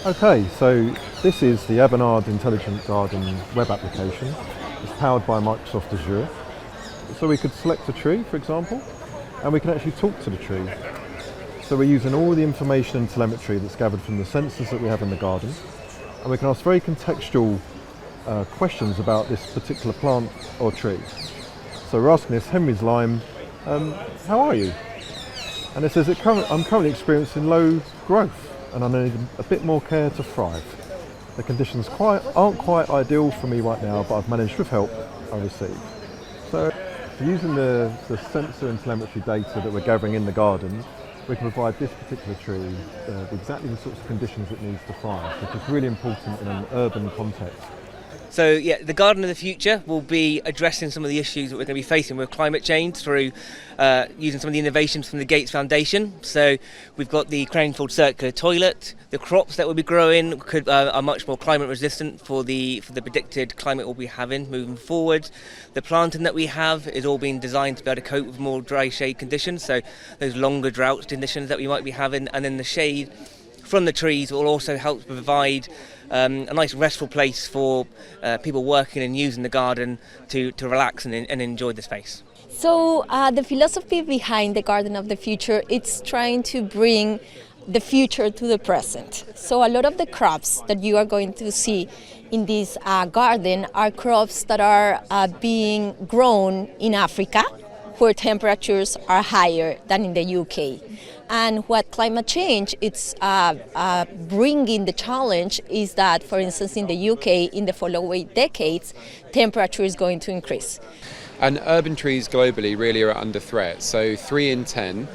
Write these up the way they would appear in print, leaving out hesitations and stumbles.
Okay, so this is the Avanade Intelligent Garden web application. It's powered by Microsoft Azure. So we could select a tree, for example, and we can actually talk to the tree. So we're using all the information and telemetry that's gathered from the sensors that we have in the garden, and we can ask very contextual questions about this particular plant or tree. So we're asking this, Henry's lime, how are you? And it says, I'm currently experiencing low growth and I need a bit more care to thrive. The conditions aren't quite ideal for me right now, but I've managed with help I received. So using the sensor and telemetry data that we're gathering in the garden, we can provide this particular tree exactly the sorts of conditions it needs to thrive, which is really important in an urban context. So yeah, the garden of the future will be addressing some of the issues that we're going to be facing with climate change through using some of the innovations from the Gates Foundation. So we've got the crown-filled circular toilet. The crops that we'll be growing are much more climate resistant for the predicted climate we'll be having moving forward. The planting that we have is all being designed to be able to cope with more dry shade conditions, so those longer drought conditions that we might be having, and then the shade from the trees will also help provide a nice restful place for people working and using the garden to relax and enjoy the space. So the philosophy behind the Garden of the Future, it's trying to bring the future to the present. So a lot of the crops that you are going to see in this garden are crops that are being grown in Africa, where temperatures are higher than in the UK. And what climate change it's bringing the challenge is that, for instance, in the UK, in the following decades, temperature is going to increase. And urban trees globally really are under threat. So 3 in 10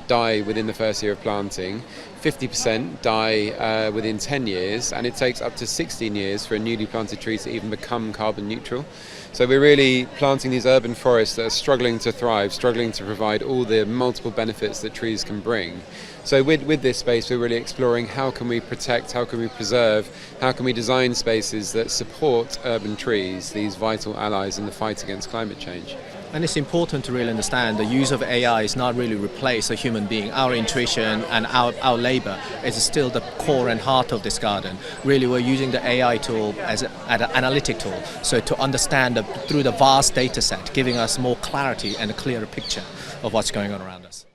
die within the first year of planting, 50% die within 10 years, and it takes up to 16 years for a newly planted tree to even become carbon neutral. So we're really planting these urban forests that are struggling to thrive, struggling to provide all the multiple benefits that trees can bring. So with this space, we're really exploring how can we protect, how can we preserve, how can we design spaces that support urban trees, these vital allies in the fight against climate change. And it's important to really understand the use of AI is not really replace a human being. Our intuition and our labor is still the core and heart of this garden. Really, we're using the AI tool as an analytic tool, so to understand through the vast data set, giving us more clarity and a clearer picture of what's going on around us.